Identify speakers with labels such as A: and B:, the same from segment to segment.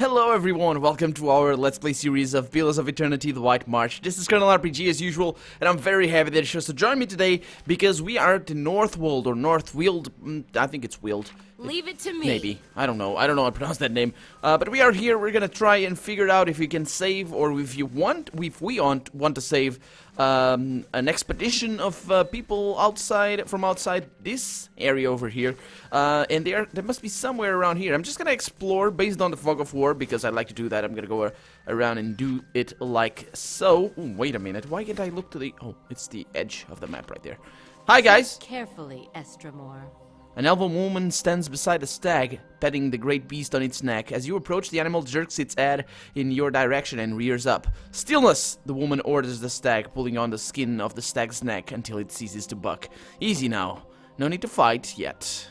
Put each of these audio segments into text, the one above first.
A: Hello everyone, welcome to our Let's Play series of Pillars of Eternity, The White March. This is Colonel RPG as usual, and I'm very happy that you chose to join me today, because we are at the Northwold, or Northweald, I think it's Weald.
B: Leave it to me.
A: Maybe, I don't know how to pronounce that name. But we are here, we're gonna try and figure out if we can save, or if we want to save an expedition of people from outside this area over here. And there must be somewhere around here. I'm just gonna explore based on the fog of war, because I like to do that. I'm gonna go around and do it like so. Ooh, wait a minute, why can't I look to the... Oh, it's the edge of the map right there. Hi guys!
B: Carefully, Estramore.
A: An elven woman stands beside a stag, petting the great beast on its neck. As you approach, the animal jerks its head in your direction and rears up. Stillness! The woman orders the stag, pulling on the skin of the stag's neck until it ceases to buck. Easy now. No need to fight yet.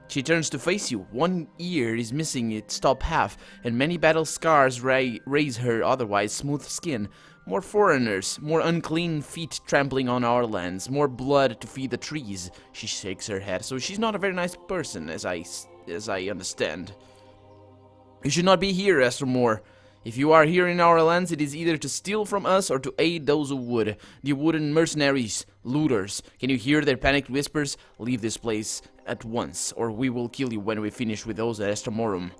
A: She turns to face you. One ear is missing its top half, and many battle scars raise her otherwise smooth skin. More foreigners, more unclean feet trampling on our lands, more blood to feed the trees. She shakes her head, so she's not a very nice person, as I understand. You should not be here, Estramore. If you are here in our lands, it is either to steal from us or to aid those who would. The wooden mercenaries, looters. Can you hear their panicked whispers? Leave this place at once, or we will kill you when we finish with those at Estramorum.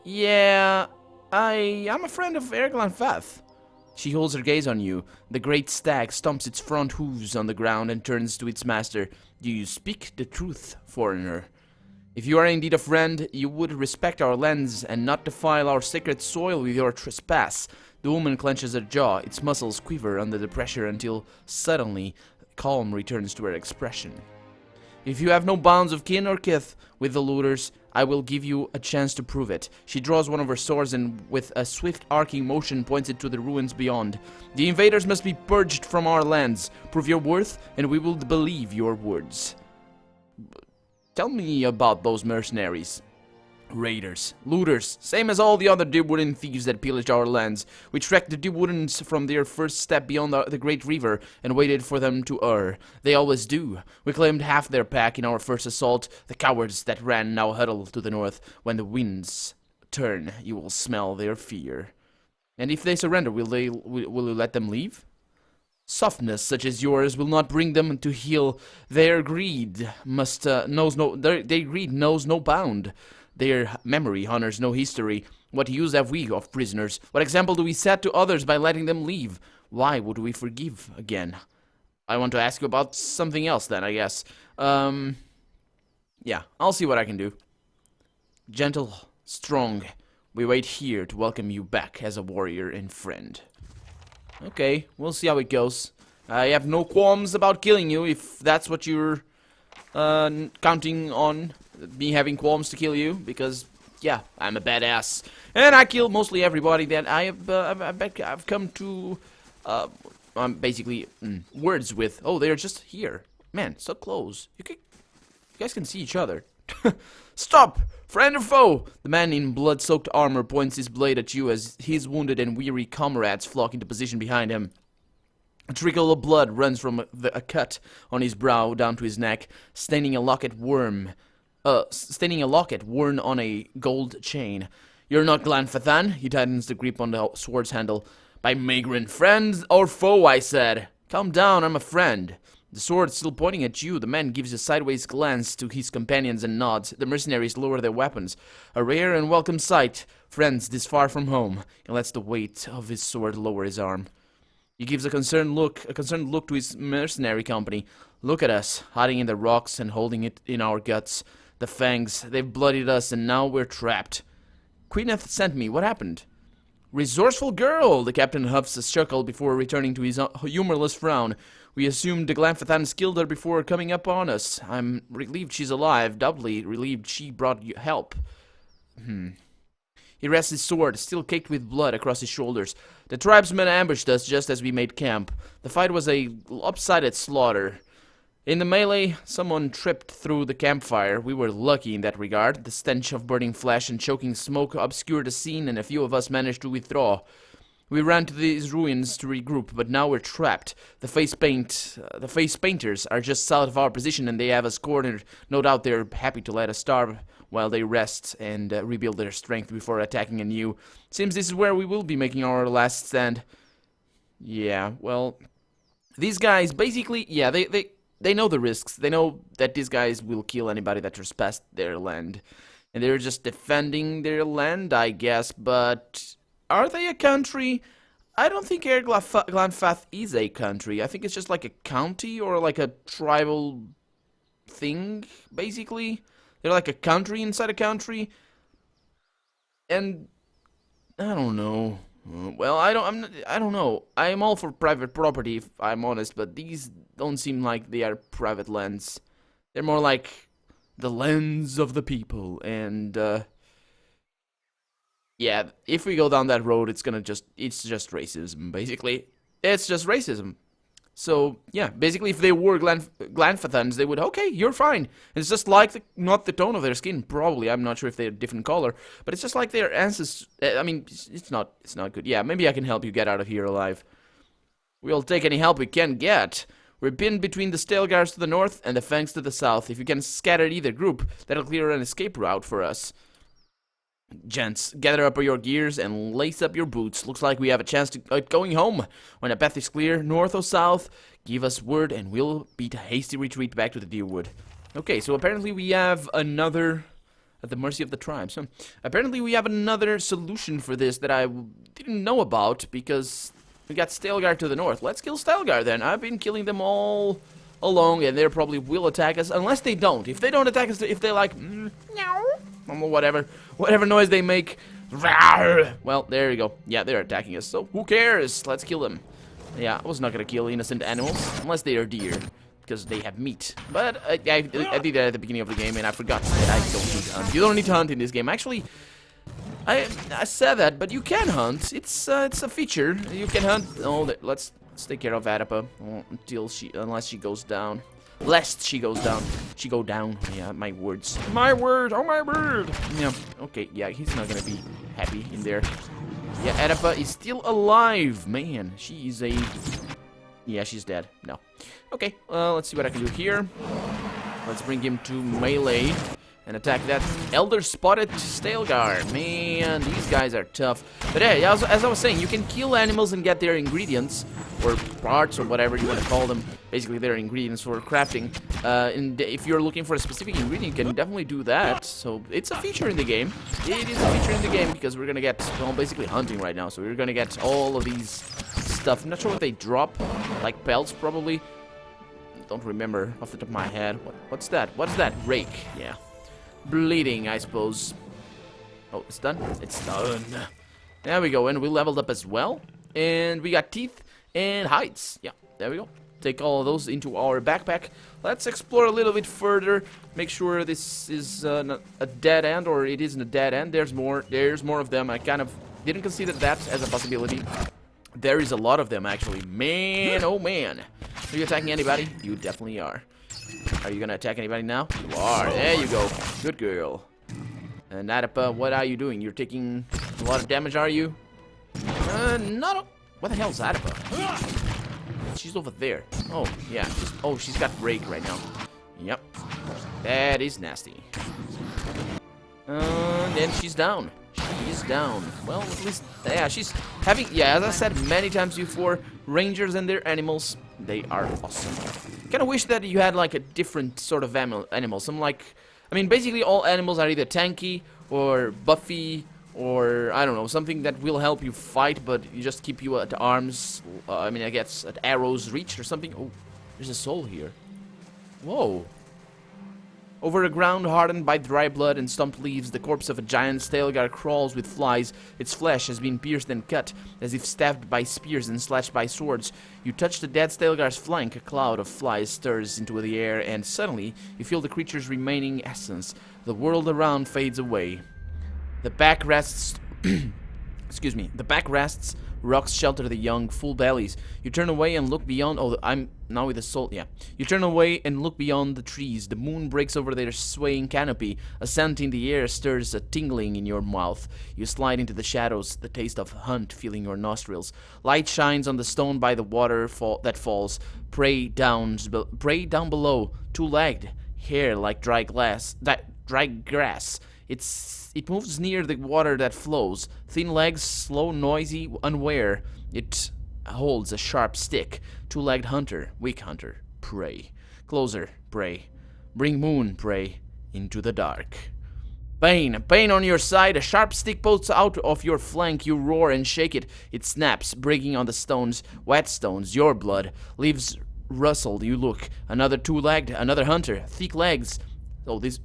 A: Yeah, I'm a friend of Erglanfath. She holds her gaze on you. The great stag stomps its front hooves on the ground and turns to its master. Do you speak the truth, foreigner? If you are indeed a friend, you would respect our lands and not defile our sacred soil with your trespass. The woman clenches her jaw. Its muscles quiver under the pressure until suddenly calm returns to her expression. If you have no bonds of kin or kith with the looters, I will give you a chance to prove it. She draws one of her swords and with a swift arcing motion points it to the ruins beyond. The invaders must be purged from our lands. Prove your worth and we will believe your words. Tell me about those mercenaries. Raiders, looters, same as all the other Deepwooden thieves that pillaged our lands. We tracked the Deepwoodens from their first step beyond the Great River and waited for them to err. They always do. We claimed half their pack in our first assault. The cowards that ran now huddle to the north. When the winds turn, you will smell their fear. And if they surrender, will you let them leave? Softness such as yours will not bring them to heel. Their greed knows no bound. Their memory honors no history. What use have we of prisoners? What example do we set to others by letting them leave? Why would we forgive again? I want to ask you about something else then, I guess. Yeah, I'll see what I can do. Gentle, strong, we wait here to welcome you back as a warrior and friend. Okay, we'll see how it goes. I have no qualms about killing you if that's what you're counting on. Me having qualms to kill you, because yeah, I'm a badass, and I kill mostly everybody that I've come to basically words with. Oh, they're just here, man, so close. You guys can see each other. Stop, friend or foe? The man in blood-soaked armor points his blade at you as his wounded and weary comrades flock into position behind him. A trickle of blood runs from a cut on his brow down to his neck, staining a locket worn on a gold chain. You're not Glanfathan? He tightens the grip on the sword's handle. By Maegrin, friend or foe, I said. Calm down, I'm a friend. The sword still pointing at you, the man gives a sideways glance to his companions and nods. The mercenaries lower their weapons. A rare and welcome sight, friends this far from home. He lets the weight of his sword lower his arm. He gives a concerned look to his mercenary company. Look at us, hiding in the rocks and holding it in our guts. The fangs, they've bloodied us and now we're trapped. Queeneth sent me, what happened? Resourceful girl, the captain huffs a chuckle before returning to his humorless frown. We assumed the Glanfathans killed her before coming up on us. I'm relieved she's alive, doubly relieved she brought you help. He rests his sword, still caked with blood, across his shoulders. The tribesmen ambushed us just as we made camp. The fight was a lopsided slaughter. In the melee, someone tripped through the campfire. We were lucky in that regard. The stench of burning flesh and choking smoke obscured the scene, and a few of us managed to withdraw. We ran to these ruins to regroup, but now we're trapped. The face painters are just south of our position, and they have us cornered. No doubt they're happy to let us starve while they rest and rebuild their strength before attacking anew. Seems this is where we will be making our last stand. Yeah, well, these guys basically, yeah, they know the risks. They know that these guys will kill anybody that trespassed their land. And they're just defending their land, I guess, but are they a country? I don't think Glanfath is a country. I think it's just like a county or like a tribal thing, basically. They're like a country inside a country. And I don't know. Well, I don't know. I'm all for private property, if I'm honest, but these don't seem like they are private lands. They're more like the lands of the people, and yeah, if we go down that road, it's just racism, basically. It's just racism. So, yeah, basically, if they were Glanfathans, they would, okay, you're fine. It's just like, not the tone of their skin, probably. I'm not sure if they're a different color, but it's just like their ancestors. I mean, it's not good. Yeah, maybe I can help you get out of here alive. We'll take any help we can get. We're pinned between the Stelgars to the north and the Fangs to the south. If you can scatter either group, that'll clear an escape route for us. Gents, gather up your gears and lace up your boots. Looks like we have a chance to going home. When the path is clear, north or south, give us word and we'll beat a hasty retreat back to the Deerwood. Okay, so apparently we have another... At the mercy of the tribes. So apparently we have another solution for this that I didn't know about, because we got Stelgar to the north. Let's kill Stelgar then. I've been killing them all along, and they probably will attack us, unless they don't. If they don't attack us, if they're like, whatever noise they make, well, there you go. Yeah, they're attacking us, so who cares? Let's kill them. Yeah, I was not gonna kill innocent animals, unless they are deer, because they have meat. But I did that at the beginning of the game, and I forgot that I don't need to hunt. You don't need to hunt in this game. Actually, I said that, but you can hunt. It's a feature. You can hunt. Oh, let's take care of Adapa unless she goes down. Lest she goes down. She go down. Yeah, my words. My word. Oh, my word. Yeah. Okay. Yeah, he's not gonna be happy in there. Yeah, Adapa is still alive. Man, she is a... Yeah, she's dead. No. Okay. Let's see what I can do here. Let's bring him to melee and attack that Elder Spotted Stelgar. Man, these guys are tough. But hey, as I was saying, you can kill animals and get their ingredients, or parts, or whatever you want to call them. Basically, their ingredients for crafting. And if you're looking for a specific ingredient, you can definitely do that. So it's a feature in the game. It is a feature in the game, because we're gonna get, well, basically hunting right now. So we're gonna get all of these stuff. I'm not sure what they drop, like pelts, probably. Don't remember off the top of my head. What's that? What's that? Rake. Yeah. Bleeding, I suppose. Oh, it's done? It's done. There we go, and we leveled up as well. And we got teeth and hides. Yeah, there we go. Take all of those into our backpack. Let's explore a little bit further. Make sure this is not a dead end, or it isn't a dead end. There's more of them. I kind of didn't consider that as a possibility. There is a lot of them, actually. Man, oh man. Are you attacking anybody? You definitely are. Are you gonna attack anybody now? You are. There you go. Good girl. And Adapa, what are you doing? You're taking a lot of damage, are you? Not. What the hell is Adapa? She's over there. Oh, yeah. She's got Rake right now. Yep. That is nasty. Then she's down. She's down. Well, at least, yeah, she's having, yeah, as I said many times before, rangers and their animals, they are awesome. Kind of wish that you had, like, a different sort of animal. Some, like, I mean, basically all animals are either tanky or buffy or, I don't know, something that will help you fight, but you just keep you at arms, I mean, I guess at arrow's reach or something. Oh, there's a soul here. Whoa. Over a ground hardened by dry blood and stumped leaves, the corpse of a giant Stelgar crawls with flies. Its flesh has been pierced and cut, as if stabbed by spears and slashed by swords. You touch the dead Stelgar's flank, a cloud of flies stirs into the air, and suddenly you feel the creature's remaining essence. The world around fades away. The back rests... Excuse me. The back rests. Rocks shelter the young, full bellies. You turn away and look beyond... Oh, I'm now with the soul... Yeah. You turn away and look beyond the trees. The moon breaks over their swaying canopy. A scent in the air stirs a tingling in your mouth. You slide into the shadows, the taste of hunt filling your nostrils. Light shines on the stone by the water that falls. Prey down below, two-legged, hair like dry dry grass. It moves near the water that flows. Thin legs, slow, noisy, unaware. It holds a sharp stick. Two-legged hunter, weak hunter, prey. Closer, prey. Bring moon, prey, into the dark. Bane on your side. A sharp stick pokes out of your flank. You roar and shake it. It snaps, breaking on the stones. Wet stones, your blood. Leaves rustled. You look. Another two-legged, another hunter. Thick legs. Oh, these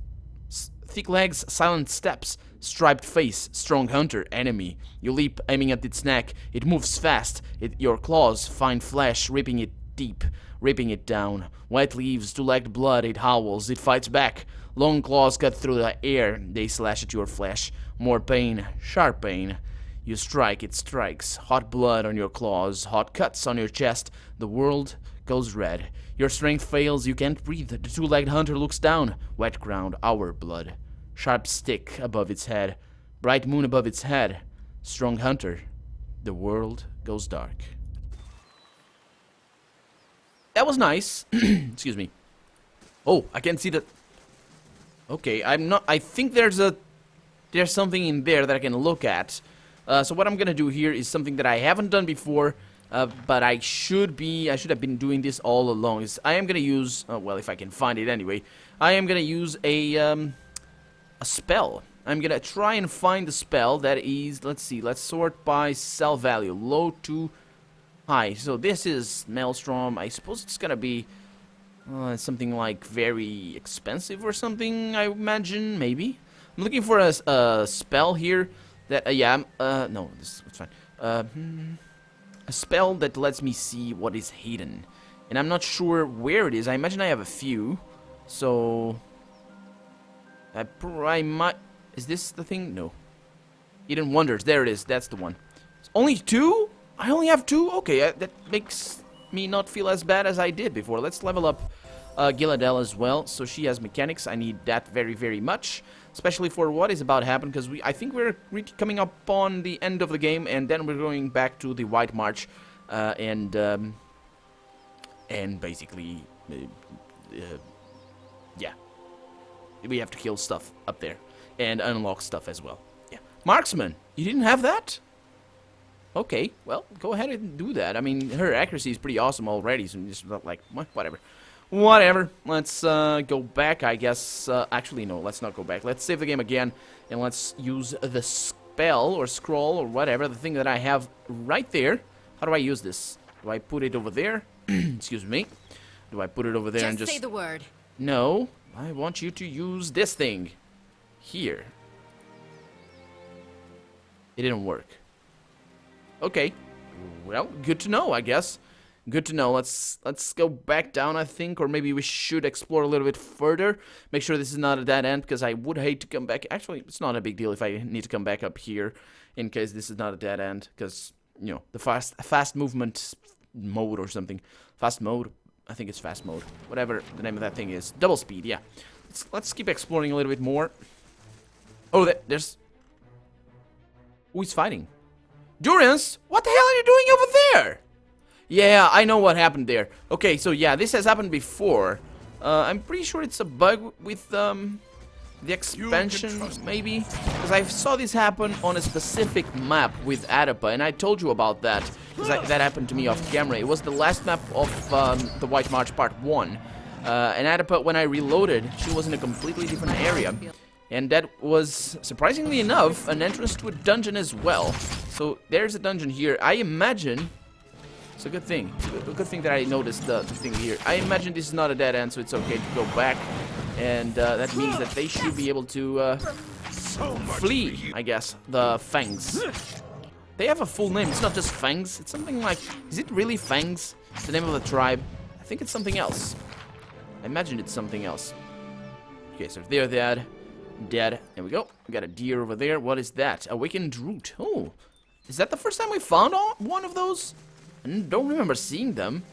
A: thick legs, silent steps. Striped face, strong hunter, enemy. You leap, aiming at its neck. It moves fast. Your claws find flesh, ripping it deep, ripping it down. Wet leaves, two-legged blood. It howls. It fights back. Long claws cut through the air. They slash at your flesh. More pain, sharp pain. You strike, it strikes. Hot blood on your claws, hot cuts on your chest. The world goes red. Your strength fails, you can't breathe. The two-legged hunter looks down. Wet ground, our blood. Sharp stick above its head. Bright moon above its head. Strong hunter. The world goes dark. That was nice. Excuse me. Oh, I can see that. Okay, I think there's something in there that I can look at. So what I'm gonna do here is something that I haven't done before, but I should have been doing this all along. I am gonna use, well, if I can find it anyway, I am gonna use a spell. I'm gonna try and find the spell that is, let's see, let's sort by cell value, low to high. So this is Maelstrom. I suppose it's gonna be something like very expensive or something, I imagine, maybe. I'm looking for a spell here that, no, it's fine. A spell that lets me see what is hidden. And I'm not sure where it is. I imagine I have a few. So, I might, is this the thing? No. Hidden Wonders, there it is, that's the one. It's only two? I only have two? Okay, that makes me not feel as bad as I did before. Let's level up Giladel as well, so she has mechanics. I need that very, very much, especially for what is about to happen, because I think we're coming up on the end of the game, and then we're going back to the White March, and basically, yeah, we have to kill stuff up there, and unlock stuff as well. Yeah, Marksman, you didn't have that? Okay, well, go ahead and do that. I mean, her accuracy is pretty awesome already, so just like, whatever. Whatever, let's go back, I guess. Actually, no, let's not go back. Let's save the game again, and let's use the spell, or scroll, or whatever, the thing that I have right there. How do I use this? Do I put it over there? Excuse me. Do I put it over there and just...
B: say the word.
A: No, I want you to use this thing. Here. It didn't work. Okay, well, good to know, I guess. Good to know. Let's go back down, I think, or maybe we should explore a little bit further. Make sure this is not a dead end, because I would hate to come back. Actually, it's not a big deal if I need to come back up here in case this is not a dead end, because, you know, the fast movement mode or something. Fast mode? I think it's fast mode. Whatever the name of that thing is. Double speed, yeah. Let's keep exploring a little bit more. Oh, there's... Who is fighting? Durance, what the hell are you doing over there? Yeah, I know what happened there. Okay, so yeah, this has happened before. I'm pretty sure it's a bug with the expansion, maybe? Because I saw this happen on a specific map with Adapa, and I told you about that. Because that happened to me off camera. It was the last map of the White March Part 1. And Adapa, when I reloaded, she was in a completely different area. And that was, surprisingly enough, an entrance to a dungeon as well. So there's a dungeon here. I imagine... It's a good thing. It's a good thing that I noticed the thing here. I imagine this is not a dead end, so it's okay to go back. And that means that they should be able to flee, I guess, the Fangs. They have a full name. It's not just Fangs. It's something like... Is it really Fangs? It's the name of the tribe. I think it's something else. I imagine it's something else. Okay, so they're dead. Dead. There we go. We got a deer over there. What is that? Awakened root. Oh. Is that the first time we found one of those? I don't remember seeing them.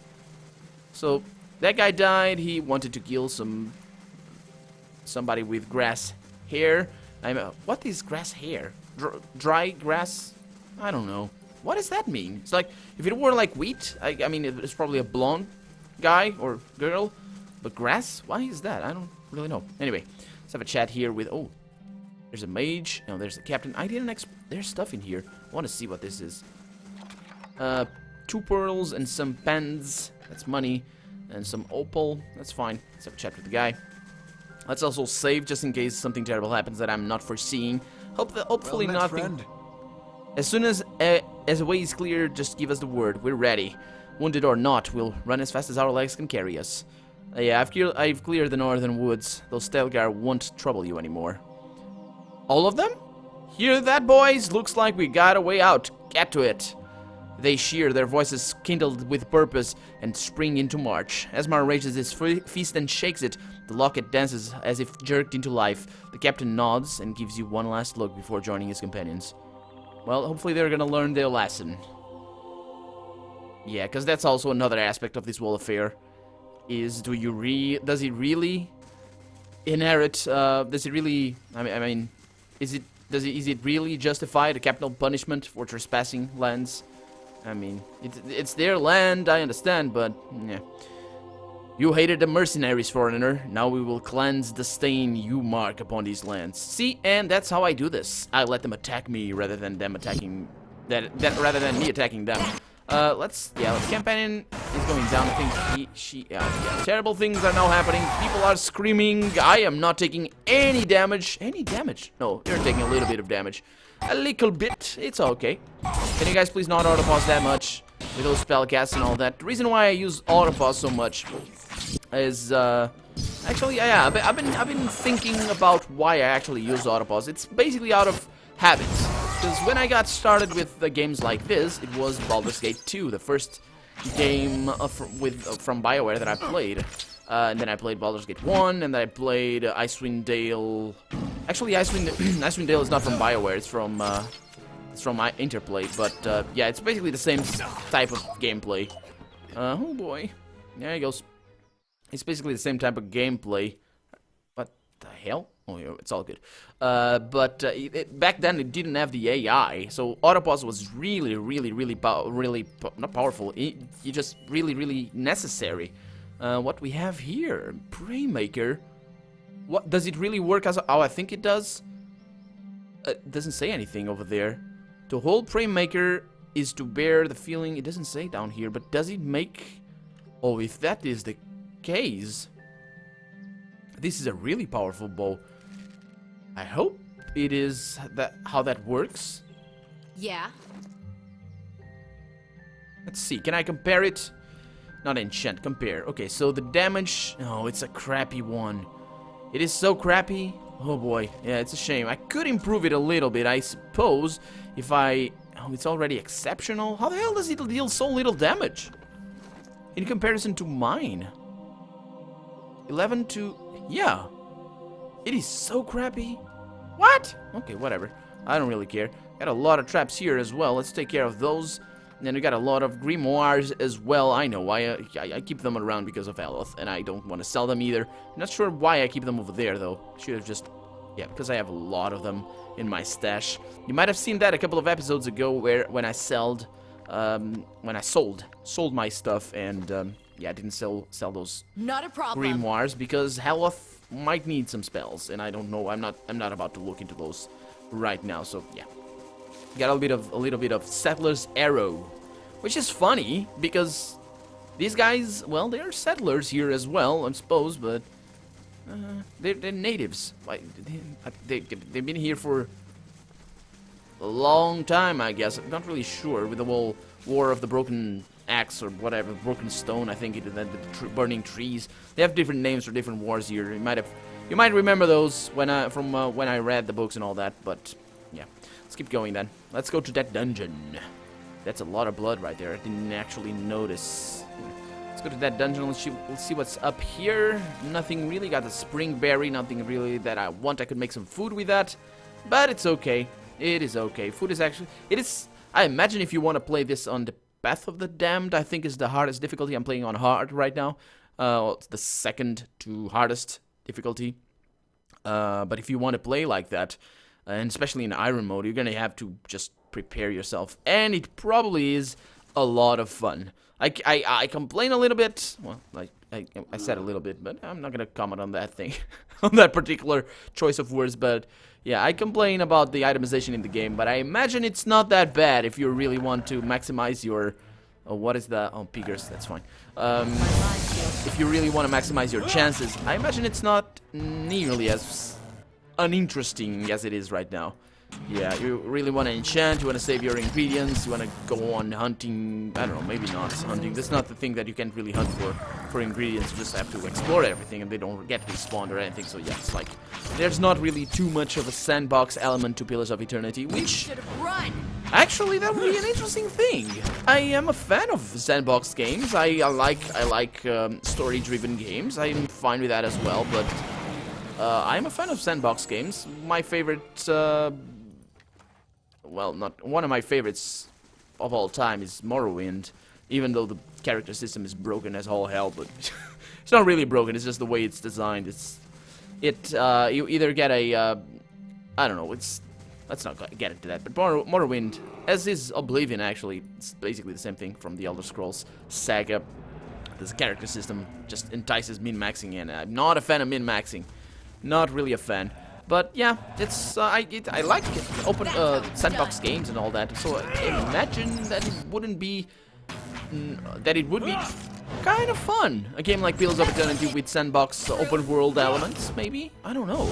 A: So, that guy died. He wanted to kill somebody with grass hair. What is grass hair? Dry grass? I don't know. What does that mean? It's like, if it were like wheat, I mean, it's probably a blonde guy or girl. But grass? Why is that? I don't really know. Anyway, Let's have a chat here with... Oh, there's a mage. No, there's a captain. I didn't there's stuff in here. I want to see what this is. 2 pearls and some pens. That's money. And some opal. That's fine. Let's have a chat with the guy. Let's also save just in case something terrible happens that I'm not foreseeing. Hopefully
C: well,
A: nothing.
C: Friend.
A: As soon as a way is clear, just give us the word. We're ready. Wounded or not, we'll run as fast as our legs can carry us. Yeah, I've cleared the northern woods. Those Stelgar won't trouble you anymore. All of them? Hear that, boys? Looks like we got a way out. Get to it. They cheer, their voices kindled with purpose, and spring into march. Esmar raises his fist and shakes it. The locket dances as if jerked into life. The captain nods and gives you one last look before joining his companions. Well, hopefully they're gonna learn their lesson. Yeah, because that's also another aspect of this whole affair. Is does it really inherit? Does it really? I mean, is it really justify the capital punishment for trespassing lands? I mean, it's their land, I understand, but yeah. You hated the mercenaries, foreigner. Now we will cleanse the stain you mark upon these lands. See, and that's how I do this. I let them attack me rather than them attacking rather than me attacking them. The companion is going down. I think terrible things are now happening. People are screaming. I am not taking any damage. Any damage? No, you're taking a little bit of damage. A little bit. It's okay. Can you guys please not autopause that much with those spellcasts and all that? The reason why I use autopause so much is actually I've been thinking about why I actually use autopause. It's basically out of habit. Because when I got started with the games like this, it was Baldur's Gate 2, the first game from BioWare that I played. And then I played Baldur's Gate 1, and then I played Icewind Dale. Actually, Icewind Dale is not from BioWare, it's from Interplay. But yeah, it's basically the same type of gameplay. Oh boy, there he goes. It's basically the same type of gameplay. What the hell? Oh, yeah, it's all good. Back then it didn't have the AI, so autopause was really not powerful. It just really necessary. What we have here, Praymaker. What does it really work as? Oh, I think it does. It doesn't say anything over there. To hold Praymaker is to bear the feeling. It doesn't say down here, but does it make? Oh, if that is the case, this is a really powerful bow. I hope it is how that works.
B: Yeah.
A: Let's see. Can I compare it? Not enchant. Compare. Okay, so the damage. Oh, it's a crappy one. It is so crappy. Oh boy. Yeah, it's a shame. I could improve it a little bit, I suppose, if I. Oh, it's already exceptional. How the hell does it deal so little damage in comparison to mine? 11 to. Yeah. It is so crappy. What? Okay, whatever. I don't really care. Got a lot of traps here as well. Let's take care of those. And then we got a lot of grimoires as well. I know why I keep them around because of Aloth, and I don't want to sell them either. I'm not sure why I keep them over there though. Should have just, yeah, because I have a lot of them in my stash. You might have seen that a couple of episodes ago, when I sold my stuff, and yeah, I didn't sell those
B: Not a problem.
A: grimoires because Aloth might need some spells, and I don't know. I'm not about to look into those right now. So yeah. Got a little bit of Settler's Arrow, which is funny because these guys, well, they are settlers here as well, I suppose, but they're natives. Like, they've been here for a long time, I guess. I'm not really sure with the whole War of the Broken Axe or whatever, Broken Stone. I think the burning trees. They have different names for different wars here. You might remember those when I read the books and all that, but. Yeah, let's keep going then. Let's go to that dungeon. That's a lot of blood right there. I didn't actually notice. Let's go to that dungeon. Let's see what's up here. Nothing really. Got the spring berry. Nothing really that I want. I could make some food with that, but it's okay. It is okay. Food is actually. It is. I imagine if you want to play this on the Path of the Damned, I think is the hardest difficulty. I'm playing on hard right now. It's the second to hardest difficulty. But if you want to play like that. And especially in Iron mode, you're gonna have to just prepare yourself, and it probably is a lot of fun. I complain a little bit, well, like I said a little bit, but I'm not gonna comment on that thing, on that particular choice of words. But yeah, I complain about the itemization in the game, but I imagine it's not that bad if you really want to maximize your. Oh, what is that? Oh, Piggers, that's fine. If you really want to maximize your chances, I imagine it's not nearly as uninteresting as it is right now. Yeah, you really want to enchant, you want to save your ingredients, you want to go on hunting. I don't know, maybe not hunting. That's not the thing that you can't really hunt for ingredients. You just have to explore everything and they don't get respawned or anything. So yeah, it's like there's not really too much of a sandbox element to Pillars of Eternity, which actually that would be an interesting thing. I am a fan of sandbox games. I like story-driven games. I'm fine with that as well, but I'm a fan of sandbox games. My favorite well, not one of my favorites of all time is Morrowind, even though the character system is broken as all hell, but it's not really broken, it's just the way it's designed. You either get a, I don't know, let's not get into that, but Morrowind, as is Oblivion actually, it's basically the same thing from the Elder Scrolls saga. This character system just entices min-maxing, and I'm not a fan of min-maxing. Not really a fan. But yeah, it's I like open sandbox games and all that. So I imagine that it wouldn't be it would be kind of fun. A game like Pillars of Eternity with sandbox open world elements, maybe. I don't know.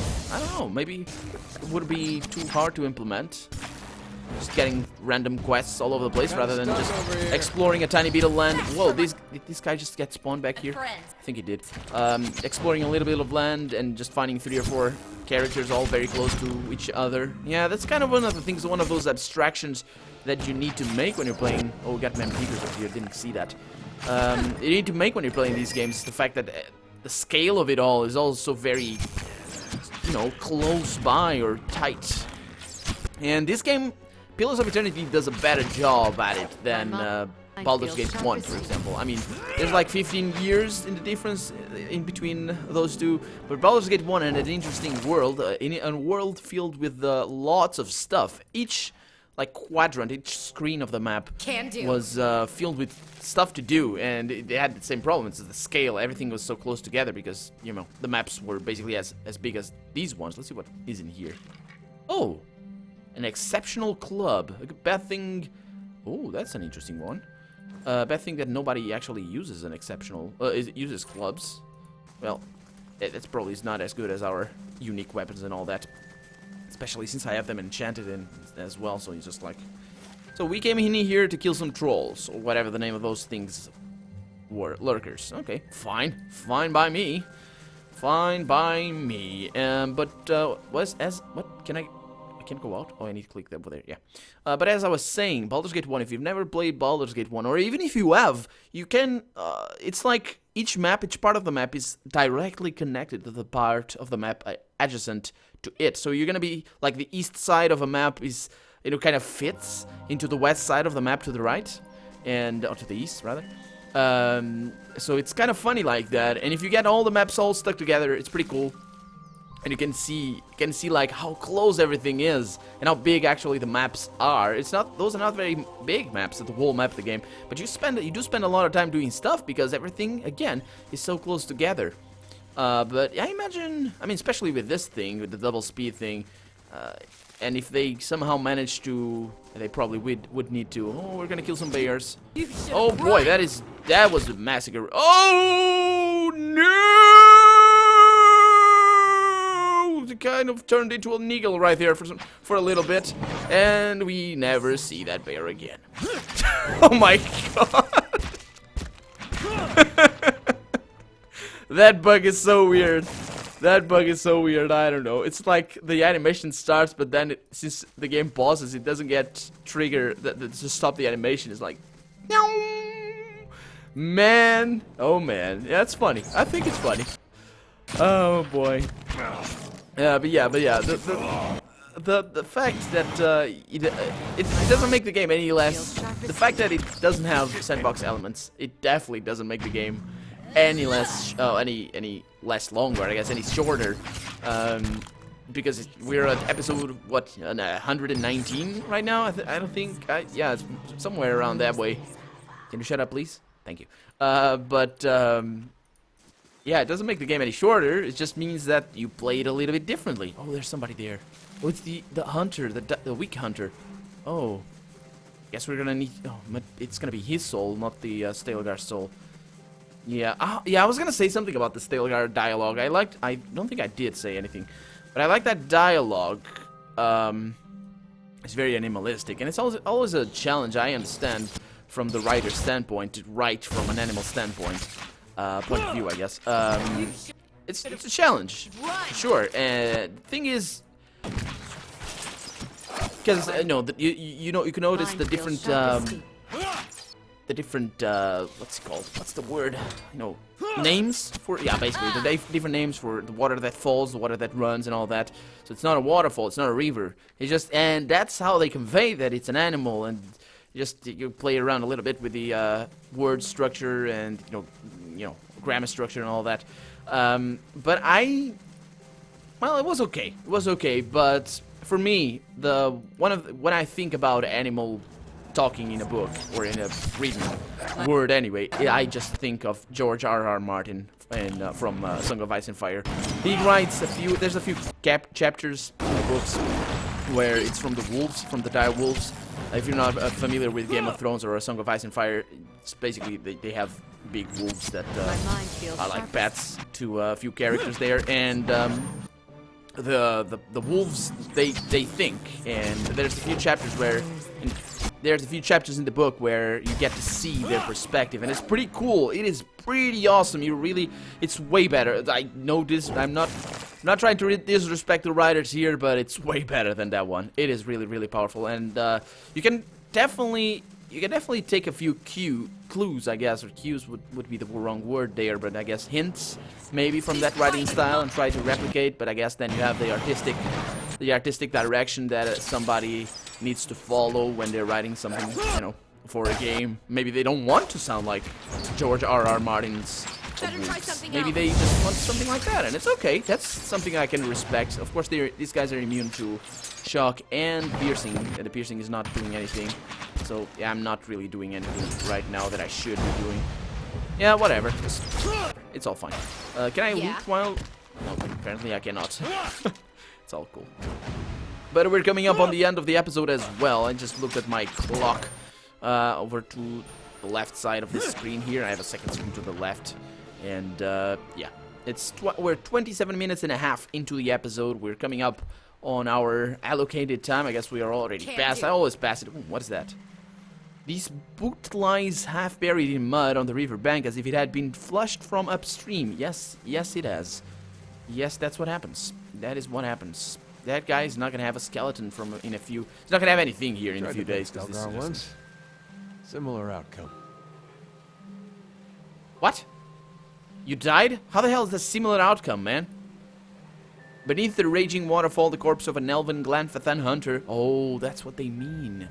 A: Maybe it would be too hard to implement. Just getting random quests all over the place rather than just exploring a tiny bit of land. Whoa, did this guy just get spawned back here? I think he did. Exploring a little bit of land and just finding 3 or 4 characters all very close to each other. Yeah, that's kind of one of the things, one of those abstractions that you need to make when you're playing. Oh, we got Mampeakers up here, didn't see that. You need to make when you're playing these games, the fact that the scale of it all is also very, you know, close by or tight. And this game, Pillars of Eternity, does a better job at it than Baldur's Gate 1, for example. I mean, there's like 15 years in the difference in between those two, but Baldur's Gate 1 had an interesting world, a world filled with lots of stuff. Each like quadrant, each screen of the map was filled with stuff to do, and they had the same problem. It's the scale. Everything was so close together because, you know, the maps were basically as big as these ones. Let's see what is in here. Oh! An exceptional club. A bad thing. Oh, that's an interesting one. Bad thing that nobody actually uses an exceptional. Uses clubs. Well, that's probably not as good as our unique weapons and all that. Especially since I have them enchanted in as well. So it's just like. So we came in here to kill some trolls or whatever the name of those things were. Lurkers. Okay, fine, fine by me. Fine by me. But what can I? I can't go out. Oh, I need to click that over there. Yeah. But as I was saying, Baldur's Gate 1, if you've never played Baldur's Gate 1, or even if you have, you can, it's like each map, each part of the map is directly connected to the part of the map adjacent to it. So you're going to be, like, the east side of a map is, you know, kind of fits into the west side of the map to the right, and, or to the east, rather. So it's kind of funny like that, and if you get all the maps all stuck together, it's pretty cool. And you can see like how close everything is and how big actually the maps are. Those are not very big maps, the whole map of the game, but you do spend a lot of time doing stuff because everything again is so close together. But I imagine, I mean, especially with this thing, with the double speed thing, and if they somehow manage to, they probably would need to. Oh, we're gonna kill some bears. Oh boy, that was a massacre. Oh no! It kind of turned into a niggle right there for a little bit, and we never see that bear again. Oh my god! That bug is so weird. That bug is so weird. I don't know. It's like the animation starts, but then since the game pauses, it doesn't get triggered to stop the animation. It's like, man. Oh man, yeah, it's funny. I think it's funny. Oh boy. But yeah. The fact that it doesn't make the game any less. The fact that it doesn't have sandbox elements, it definitely doesn't make the game any less, any less longer. I guess any shorter. Because we're at episode 119 right now. I don't think. Yeah, it's somewhere around that way. Can you shut up, please? Thank you. Yeah, it doesn't make the game any shorter. It just means that you play it a little bit differently. Oh, there's somebody there. Oh, it's the hunter, the weak hunter. Oh, guess we're gonna need. Oh, but it's gonna be his soul, not the Stelgar's soul. Yeah, yeah. I was gonna say something about the Stelgar dialogue. I don't think I did say anything, but I like that dialogue. It's very animalistic, and it's always a challenge. I understand from the writer's standpoint to write from an animal standpoint. Point of view, I guess. It's a challenge, for sure. And the thing is, because no, you can notice the different what's it called? What's the word? Names for basically the different names for the water that falls, the water that runs, and all that. So it's not a waterfall, it's not a river. It's just, and that's how they convey that it's an animal, and you play around a little bit with the word structure and grammar structure and all that. But it was okay. It was okay, but for me, when I think about animal talking in a book or in a written word anyway, I just think of George R.R. Martin and from Song of Ice and Fire. He writes there's a few chapters in the books where it's from the wolves, from the dire wolves. If you're not familiar with Game of Thrones or A Song of Ice and Fire, it's basically they have big wolves that are like pets to a few characters there, and the wolves they think, and there's a few chapters in the book where you get to see their perspective, and it's pretty cool. It is pretty awesome. It's way better. I know this. I'm not trying to disrespect the writers here, but it's way better than that one. It is really, really powerful, and you can definitely take a few clues, I guess, or cues would be the wrong word there, but I guess hints maybe from that writing style and try to replicate. But I guess then you have the artistic direction that somebody needs to follow when they're writing something, for a game. Maybe they don't want to sound like George R.R. Martin's. Maybe they just want something like that, and it's okay. That's something I can respect. Of course, these guys are immune to shock and piercing. The piercing is not doing anything. So, yeah, I'm not really doing anything right now that I should be doing. Yeah, whatever. It's all fine. Can I loot while... No, apparently I cannot. It's all cool. But we're coming up on the end of the episode as well. I just looked at my clock over to the left side of the screen here. I have a second screen to the left. And, yeah. We're 27 minutes and a half into the episode. We're coming up on our allocated time. I guess we are already past. I always pass it. Ooh, what is that? This boot lies half buried in mud on the river bank as if it had been flushed from upstream. Yes, it has. Yes, that's what happens. That is what happens. That guy is not gonna have a skeleton in a few. He's not gonna have anything here in a few days.
C: Once. Similar outcome.
A: What? You died? How the hell is that similar outcome, man? Beneath the raging waterfall, the corpse of an elven Glanfathan hunter. Oh, that's what they mean.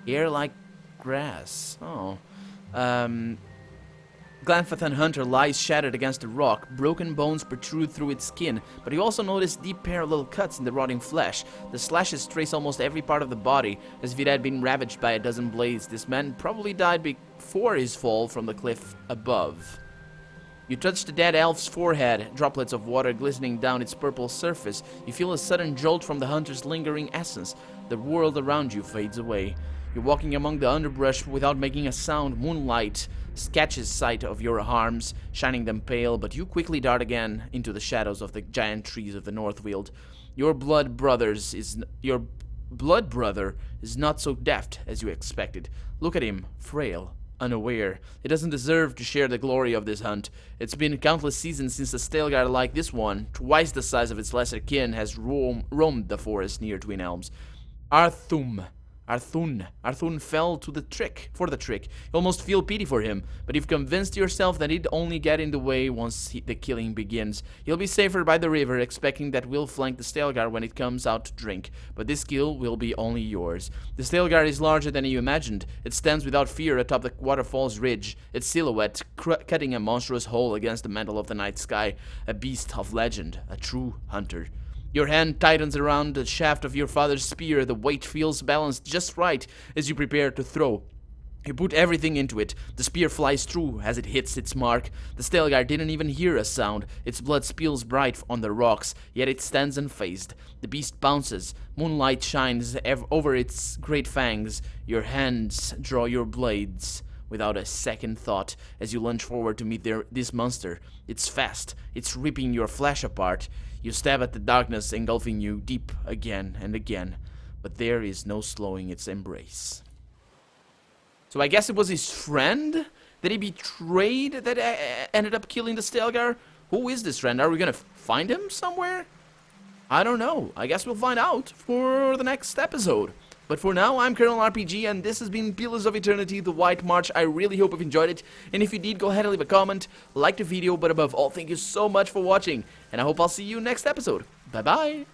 A: Hair like grass. Oh. Glanfathan hunter lies shattered against the rock. Broken bones protrude through its skin, but you also notice deep parallel cuts in the rotting flesh. The slashes trace almost every part of the body, as if it had been ravaged by a dozen blades. This man probably died before his fall from the cliff above. You touch the dead elf's forehead, droplets of water glistening down its purple surface. You feel a sudden jolt from the hunter's lingering essence. The world around you fades away. You're walking among the underbrush without making a sound. Moonlight sketches sight of your arms, shining them pale, but you quickly dart again into the shadows of the giant trees of the Northweald. Your blood brother is not so deft as you expected. Look at him, frail, unaware. He doesn't deserve to share the glory of this hunt. It's been countless seasons since a Stelgar like this one, twice the size of its lesser kin, has roamed the forest near Twin Elms. Arthun fell for the trick. You almost feel pity for him, but you've convinced yourself that he'd only get in the way once the killing begins. He'll be safer by the river, expecting that we'll flank the Stelgar when it comes out to drink, but this kill will be only yours. The Stelgar is larger than you imagined. It stands without fear atop the waterfall's ridge, its silhouette cutting a monstrous hole against the mantle of the night sky, a beast of legend, a true hunter. Your hand tightens around the shaft of your father's spear. The weight feels balanced just right as you prepare to throw. You put everything into it. The spear flies through as it hits its mark. The Stelgar didn't even hear a sound. Its blood spills bright on the rocks, yet it stands unfazed. The beast bounces. Moonlight shines over its great fangs. Your hands draw your blades without a second thought as you lunge forward to meet this monster. It's fast. It's ripping your flesh apart. You stab at the darkness, engulfing you deep again and again. But there is no slowing its embrace. So I guess it was his friend that he betrayed that ended up killing the Stelgar? Who is this friend? Are we gonna find him somewhere? I don't know. I guess we'll find out for the next episode. But for now, I'm Colonel RPG, and this has been Pillars of Eternity, The White March. I really hope you've enjoyed it. And if you did, go ahead and leave a comment, like the video, but above all, thank you so much for watching. And I hope I'll see you next episode. Bye-bye.